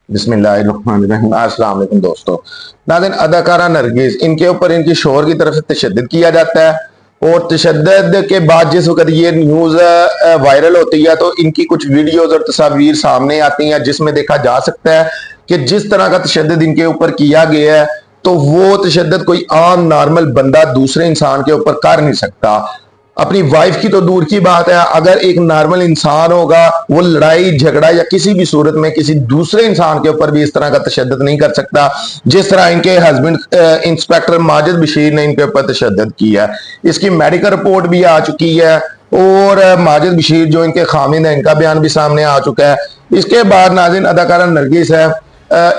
बिस्मिल्लाहिर्रहमानिर्रहीम। अस्सलाम वालेकुम दोस्तों। नाज़रीन, अदाकारा नरगिस, इनके ऊपर इनकी शोहर की तरफ से तशद्दुद किया जाता है और तशद्दुद के बाद जिस वक्त ये न्यूज़ वायरल होती है तो इनकी कुछ वीडियोज़ और तस्वीर सामने आती हैं जिसमें देखा जा सकता है कि जिस तरह का तशद्दुद इनके ऊपर किया गया है तो वो तशद्दुद कोई आम नॉर्मल बंदा दूसरे इंसान के ऊपर कर नहीं सकता। अपनी वाइफ की तो दूर की बात है, अगर एक नॉर्मल इंसान होगा वो लड़ाई झगड़ा या किसी भी सूरत में किसी दूसरे इंसान के ऊपर भी इस तरह का तशद्दुद नहीं कर सकता जिस तरह इनके हस्बैंड इंस्पेक्टर माजिद बशीर ने इनके ऊपर तशद्दुद किया है। इसकी मेडिकल रिपोर्ट भी आ चुकी है और माजिद बशीर जो इनके खामिद है इनका बयान भी सामने आ चुका है। इसके बाद नाज़रीन, अदाकारा नरगिस है,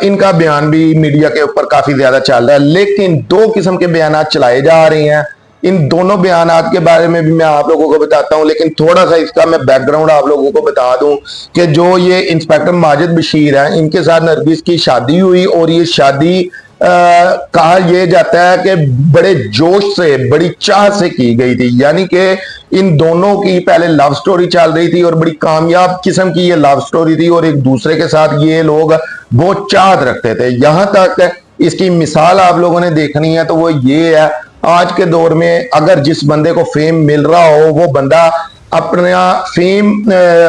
इनका बयान भी मीडिया के ऊपर काफी ज्यादा चल रहा है, लेकिन दो किस्म के बयान चलाए जा रहे हैं। इन दोनों बयानात के बारे में भी मैं आप लोगों को बताता हूं, लेकिन थोड़ा सा इसका मैं बैकग्राउंड आप लोगों को बता दूं कि जो ये इंस्पेक्टर माजिद बशीर है इनके साथ नरगिस की शादी हुई और ये शादी कहा यह जाता है कि बड़े जोश से बड़ी चाह से की गई थी, यानी कि इन दोनों की पहले लव स्टोरी चल रही थी और बड़ी कामयाब किस्म की ये लव स्टोरी थी और एक दूसरे के साथ ये लोग बहुत चाहत रखते थे। यहां तक इसकी मिसाल आप लोगों ने देखनी है तो वो ये है, आज के दौर में अगर जिस बंदे को फेम मिल रहा हो वो बंदा अपना फेम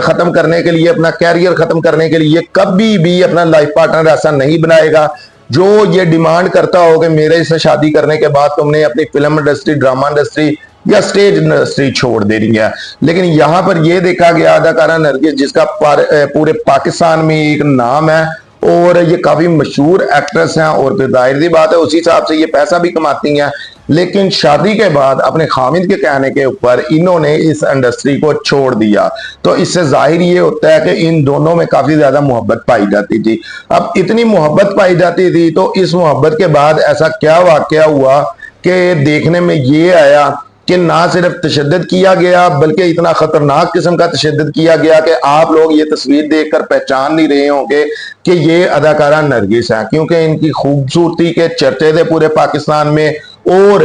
खत्म करने के लिए, अपना कैरियर खत्म करने के लिए कभी भी अपना लाइफ पार्टनर ऐसा नहीं बनाएगा जो ये डिमांड करता हो कि मेरे से शादी करने के बाद तुमने अपनी फिल्म इंडस्ट्री, ड्रामा इंडस्ट्री या स्टेज इंडस्ट्री छोड़ देनी है। लेकिन यहां पर यह देखा गया अदाकारा नरगिस जिसका पूरे पाकिस्तान में एक नाम है और ये काफी मशहूर एक्ट्रेस हैं और फिर जाहिर सी बात है उसी हिसाब से ये पैसा भी कमाती हैं, लेकिन शादी के बाद अपने खामिद के कहने के ऊपर इन्होंने इस इंडस्ट्री को छोड़ दिया। तो इससे जाहिर ये होता है कि इन दोनों में काफी ज्यादा मोहब्बत पाई जाती थी। अब इतनी मोहब्बत पाई जाती थी तो इस मोहब्बत के बाद ऐसा क्या वाकया हुआ कि देखने में ये आया कि ना सिर्फ तशद्दुद किया गया बल्कि इतना खतरनाक किस्म का तशद्दुद किया गया कि आप लोग ये तस्वीर देखकर पहचान नहीं रहे होंगे कि ये अदाकारा नरगिस है, क्योंकि इनकी खूबसूरती के चर्चे थे पूरे पाकिस्तान में। और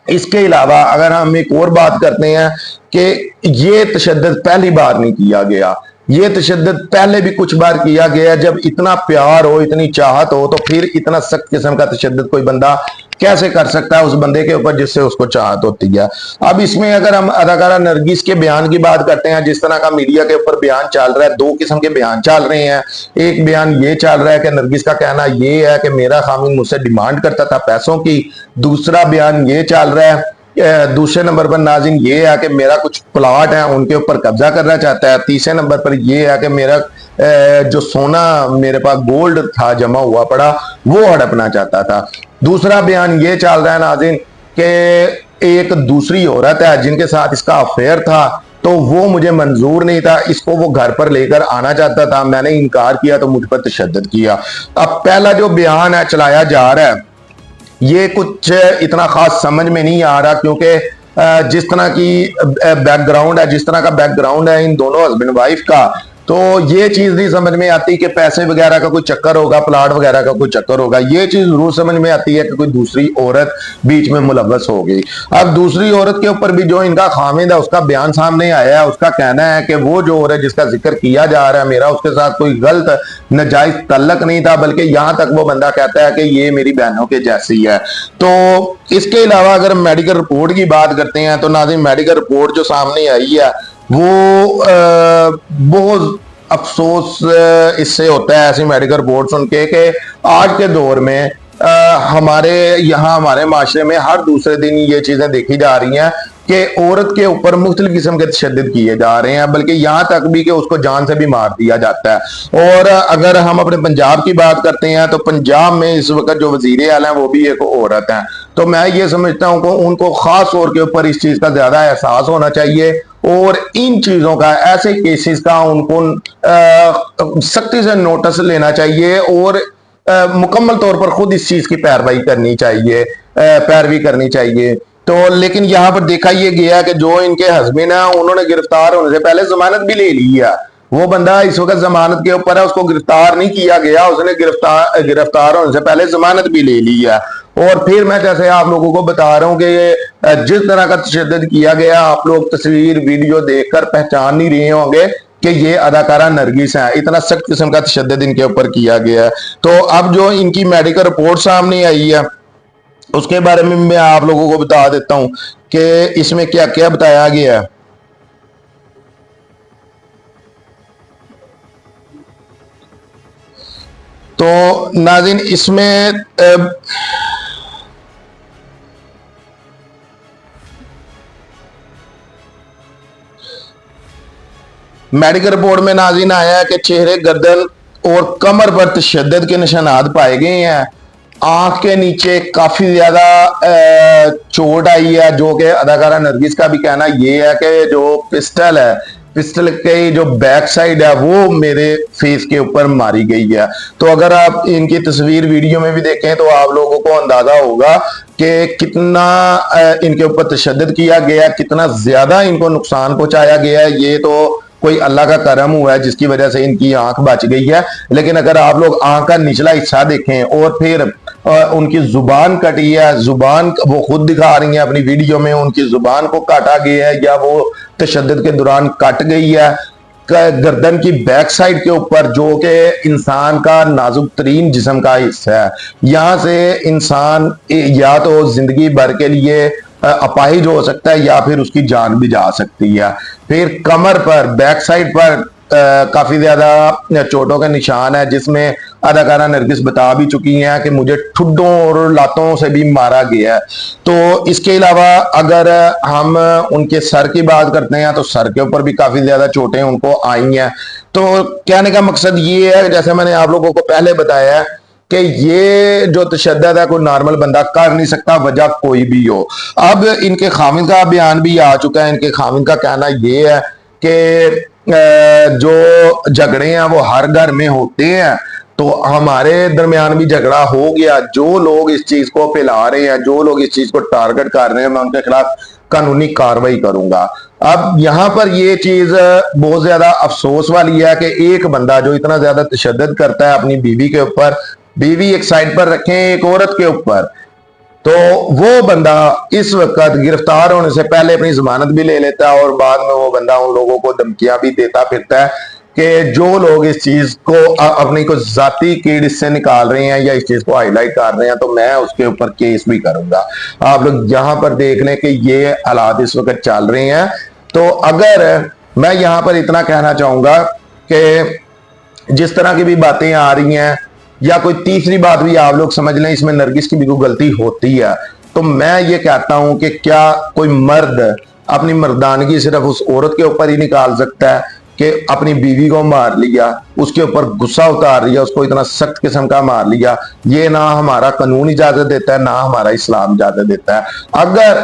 इसके अलावा अगर हम एक और बात करते हैं कि ये तशद्दुद पहली बार नहीं किया गया, ये तशद्दुद पहले भी कुछ बार किया गया। जब इतना प्यार हो, इतनी चाहत हो तो फिर इतना सख्त किस्म का तशद्दुद कोई बंदा कैसे कर सकता है उस बंदे के ऊपर जिससे उसको चाहत होती है। अब इसमें अगर हम अदाकारा नरगिस के बयान की बात करते हैं, जिस तरह का मीडिया के ऊपर बयान चल रहा है, दो किस्म के बयान चल रहे हैं। एक बयान ये चल रहा है कि नरगिस का कहना ये है कि मेरा खामिद मुझसे डिमांड करता था पैसों की। दूसरा बयान ये चल रहा है, दूसरे नंबर पर नाज़रीन ये है कि मेरा कुछ प्लॉट है उनके ऊपर कब्जा करना चाहता है। तीसरे नंबर पर ये है कि मेरा जो सोना मेरे पास गोल्ड था जमा हुआ पड़ा वो हड़पना चाहता था। दूसरा बयान ये चल रहा है नाज़रीन कि एक दूसरी औरत है जिनके साथ इसका अफेयर था तो वो मुझे मंजूर नहीं था, इसको वो घर पर लेकर आना चाहता था, मैंने इनकार किया तो मुझ पर तशद्दुद किया। अब पहला जो बयान है चलाया जा रहा है ये कुछ इतना खास समझ में नहीं आ रहा, क्योंकि जिस तरह की बैकग्राउंड है, जिस तरह का बैकग्राउंड है इन दोनों हस्बैंड वाइफ का, तो ये चीज नहीं समझ में आती कि पैसे वगैरह का कोई चक्कर होगा, प्लाट वगैरह का कोई चक्कर होगा। ये चीज जरूर समझ में आती है कि कोई दूसरी औरत बीच में मुलव्वस हो गई। अब दूसरी औरत के ऊपर भी जो इनका खामिद है उसका बयान सामने आया है। उसका कहना है कि वो जो औरत जिसका जिक्र किया जा रहा है मेरा उसके साथ कोई गलत नाजायज तल्लक नहीं था, बल्कि यहां तक वो बंदा कहता है कि ये मेरी बहनों के जैसी है। तो इसके अलावा अगर मेडिकल रिपोर्ट की बात करते हैं तो नाज़रीन, मेडिकल रिपोर्ट जो सामने आई है वो बहुत अफसोस इससे होता है ऐसी मेडिकल रिपोर्ट सुन के कि आज के दौर में हमारे यहाँ हमारे माशरे में हर दूसरे दिन ये चीजें देखी जा रही हैं कि औरत के ऊपर मुख्तलिफ किस्म के तशद्दुद किए जा रहे हैं, बल्कि यहाँ तक भी कि उसको जान से भी मार दिया जाता है। और अगर हम अपने पंजाब की बात करते हैं तो पंजाब में इस वक्त जो वजीर आला है वो भी एक औरत है। तो मैं ये समझता हूँ कि उनको खास तौर के ऊपर इस चीज का ज्यादा एहसास होना चाहिए और इन चीजों का, ऐसे केसेस का उनको सख्ती से नोटिस लेना चाहिए और मुकम्मल तौर पर खुद इस चीज की पैरवी करनी चाहिए, पैरवी करनी चाहिए। तो लेकिन यहाँ पर देखा यह गया कि जो इनके हस्बैंड है उन्होंने गिरफ्तार होने से पहले जमानत भी ले ली है। वो बंदा इस वक्त जमानत के ऊपर है, उसको गिरफ्तार नहीं किया गया, उसने गिरफ्तार होने से पहले जमानत भी ले ली है। और फिर मैं जैसे आप लोगों को बता रहा हूं कि जिस तरह का तशद्दुद किया गया आप लोग तस्वीर वीडियो देखकर पहचान नहीं रहे होंगे कि ये अदाकारा नरगिस है, इतना सख्त किस्म का तशद्दुद इनके ऊपर किया गया है। तो अब जो इनकी मेडिकल रिपोर्ट सामने आई है उसके बारे में मैं आप लोगों को बता देता हूं कि इसमें क्या क्या बताया गया है। तो नाज़रीन इसमें मेडिकल रिपोर्ट में नाज़रीन आया है कि चेहरे, गर्दन और कमर पर तशद्दुद के निशानात पाए गए हैं। आंख के नीचे काफी ज्यादा चोट आई है, जो कि अदाकारा नरगिस का भी कहना ये है कि जो पिस्टल है, पिस्टल के जो बैक साइड है वो मेरे फेस के ऊपर मारी गई है। तो अगर आप इनकी तस्वीर वीडियो में भी देखें तो आप लोगों को अंदाजा होगा कि कितना इनके ऊपर तशद्दुद किया गया, कितना ज्यादा इनको नुकसान पहुंचाया गया है। ये तो कोई अल्लाह का करम हुआ है जिसकी वजह से इनकी आंख बच गई है। लेकिन अगर आप लोग आंख का निचला हिस्सा देखें और फिर उनकी जुबान कटी है, जुबान वो खुद दिखा रही है अपनी वीडियो में, उनकी जुबान को काटा गया है या वो तशद्दुद के दौरान कट गई है। गर्दन की बैक साइड के ऊपर, जो कि इंसान का नाजुक तरीन जिस्म का हिस्सा है, यहां से इंसान या तो जिंदगी भर के लिए अपाहिज हो सकता है या फिर उसकी जान भी जा सकती है। फिर कमर पर, बैक साइड पर काफी ज्यादा चोटों के निशान है, जिसमें अदाकारा नरगिस बता भी चुकी हैं कि मुझे ठुड्डों और लातों से भी मारा गया है। तो इसके अलावा अगर हम उनके सर की बात करते हैं तो सर के ऊपर भी काफी ज्यादा चोटें उनको आई हैं। तो कहने का मकसद ये है, जैसे मैंने आप लोगों को पहले बताया है कि ये जो तशद्दुद है कोई नॉर्मल बंदा कर नहीं सकता, वजह कोई भी हो। अब इनके खामिद का बयान भी आ चुका है। इनके खामिद का कहना ये है कि जो झगड़े हैं वो हर घर में होते हैं, तो हमारे दरमियान भी झगड़ा हो गया। जो लोग इस चीज को फैला रहे हैं, जो लोग इस चीज को टारगेट कर रहे हैं, मैं उनके खिलाफ कानूनी कार्रवाई करूंगा। अब यहां पर ये चीज बहुत ज्यादा अफसोस वाली है कि एक बंदा जो इतना ज्यादा तशद्दुद करता है अपनी बीवी के ऊपर, बीवी एक साइड पर रखें, एक औरत के ऊपर, तो वो बंदा इस वक्त गिरफ्तार होने से पहले अपनी जमानत भी ले लेता है और बाद में वो बंदा उन लोगों को धमकियां भी देता फिरता है कि जो लोग इस चीज को अपनी को जाती कीड़ इससे निकाल रहे हैं या इस चीज को हाईलाइट कर रहे हैं तो मैं उसके ऊपर केस भी करूंगा। आप लोग यहां पर देख लें कि ये हालात इस वक्त चल रहे हैं। तो अगर मैं यहां पर इतना कहना चाहूंगा कि जिस तरह की भी बातें आ रही हैं, या कोई तीसरी बात भी आप लोग समझ लें इसमें नरगिस की भी कोई गलती होती है, तो मैं ये कहता हूं कि क्या कोई मर्द अपनी मर्दानगी सिर्फ उस औरत के ऊपर ही निकाल सकता है कि अपनी बीवी को मार लिया, उसके ऊपर गुस्सा उतार लिया, उसको इतना सख्त किस्म का मार लिया? ये ना हमारा कानून इजाजत देता है, ना हमारा इस्लाम इजाजत देता है। अगर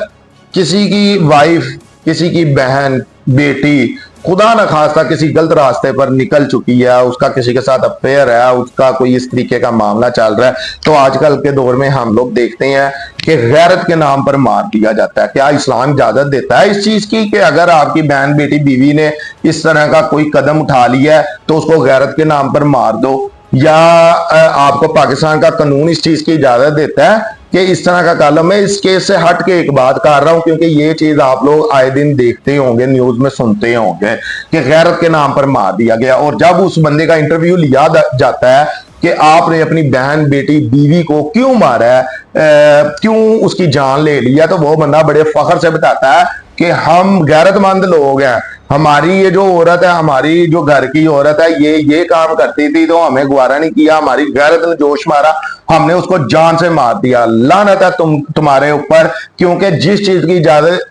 किसी की वाइफ, किसी की बहन, बेटी खुदा न खास्ता किसी गलत रास्ते पर निकल चुकी है, उसका किसी के साथ अफेयर है, उसका कोई इस तरीके का मामला चल रहा है, तो आजकल के दौर में हम लोग देखते हैं कि गैरत के नाम पर मार दिया जाता है। क्या इस्लाम इजाजत देता है इस चीज की कि अगर आपकी बहन, बेटी, बीवी ने इस तरह का कोई कदम उठा लिया है तो उसको गैरत के नाम पर मार दो? या आपको पाकिस्तान का कानून इस चीज की इजाजत देता है कि इस तरह का कॉलम? मैं इस केस से हट के एक बात कर रहा हूं क्योंकि ये चीज आप लोग आए दिन देखते होंगे, न्यूज में सुनते होंगे कि गैरत के नाम पर मार दिया गया। और जब उस बंदे का इंटरव्यू लिया जाता है कि आपने अपनी बहन, बेटी, बीवी को क्यों मारा है, क्यों उसकी जान ले लिया, तो वो बंदा बड़े फख्र से बताता है कि हम गैरतमंद लोग हैं, हमारी ये जो औरत है, हमारी जो घर की औरत है, ये काम करती थी तो हमें गवारा नहीं किया, हमारी गैरत ने जोश मारा, हमने उसको जान से मार दिया। लानत है तुम्हारे ऊपर, क्योंकि जिस चीज की इजाजत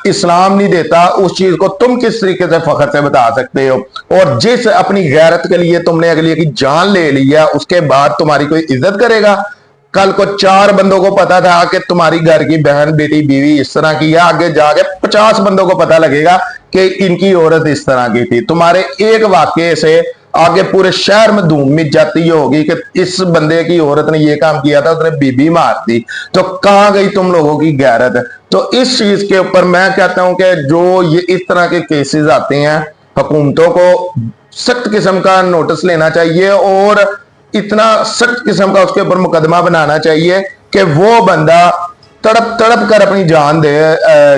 इस्लाम नहीं देता उस चीज को तुम किस तरीके से फख्र से बता सकते हो? और जिस अपनी गैरत के लिए तुमने अगले की जान ले ली है उसके बाद तुम्हारी कोई इज्जत करेगा? कल को 4 बंदों को पता था कि तुम्हारी घर की बहन, बेटी, बीवी इस तरह की है, आगे जाके 50 बंदों को पता लगेगा कि इनकी औरत इस तरह की थी। तुम्हारे एक वाक्य से आगे पूरे शहर में धूम मिट जाती होगी कि इस बंदे की औरत ने ये काम किया था, उसने बीबी मार दी। तो कहां गई तुम लोगों की गैरत? तो इस चीज के ऊपर मैं कहता हूं कि जो ये इस तरह के केसेस आते हैं, हुकूमतों को सख्त किस्म का नोटिस लेना चाहिए और इतना सख्त किस्म का उसके ऊपर मुकदमा बनाना चाहिए कि वो बंदा तड़प तड़प कर अपनी जान दे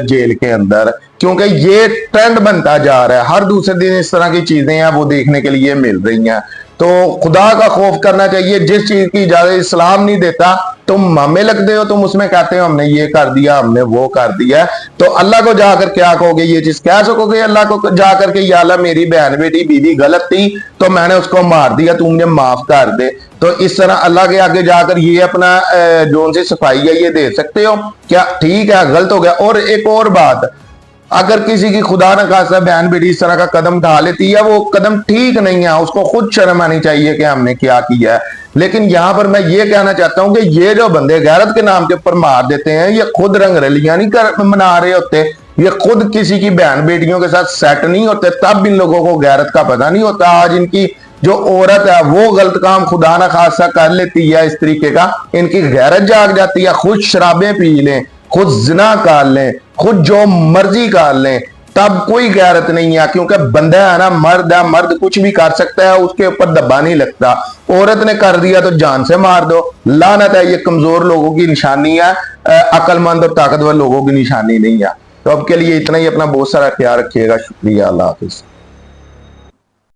जेल के अंदर। क्योंकि ये ट्रेंड बनता जा रहा है, हर दूसरे दिन इस तरह की चीजें हैं वो देखने के लिए मिल रही हैं। तो खुदा का खौफ करना चाहिए। जिस चीज की इजाजत इस्लाम नहीं देता, तुम हमें लगते हो, तुम उसमें कहते हो हमने ये कर दिया, हमने वो कर दिया, तो अल्लाह को जाकर क्या कहोगे? ये चीज कह सकोगे अल्लाह को जाकर के, या अल्लाह मेरी बहन बेटी बीवी गलत थी तो मैंने उसको मार दिया, तू मुझे माफ कर दे? तो इस तरह अल्लाह के आगे जाकर ये अपना जो सी सफाई है ये दे सकते हो क्या? ठीक है, गलत हो गया। और एक और बात, अगर किसी की खुदा न खासा बहन बेटी इस तरह का कदम उठा लेती है, वो कदम ठीक नहीं है, उसको खुद शर्म आनी चाहिए कि हमने क्या किया है। लेकिन यहां पर मैं ये कहना चाहता हूं कि ये जो बंदे गैरत के नाम के ऊपर मार देते हैं, ये खुद रंग रलियां नहीं मना रहे होते, ये खुद किसी की बहन बेटियों के साथ सेट नहीं होते, तब इन लोगों को गैरत का पता नहीं होता। आज इनकी जो औरत है वो गलत काम खुदा ना खासा कर लेती है इस तरीके का, इनकी गैरत जाग जाती है, खुद शराबें पी लें, खुद जिना कर लें, खुद जो मर्जी कर लें, तब कोई गैरत नहीं है। क्योंकि बंदा है ना, मर्द है, मर्द कुछ भी कर सकता है, उसके ऊपर दबा नहीं लगता। औरत ने कर दिया तो जान से मार दो, लानत है। ये कमजोर लोगों की निशानी है, अक्लमंद और ताकतवर लोगों की निशानी नहीं है। तो अब के लिए इतना ही। अपना बहुत सारा ख्याल रखिएगा। शुक्रिया। अल्लाह हाफिज।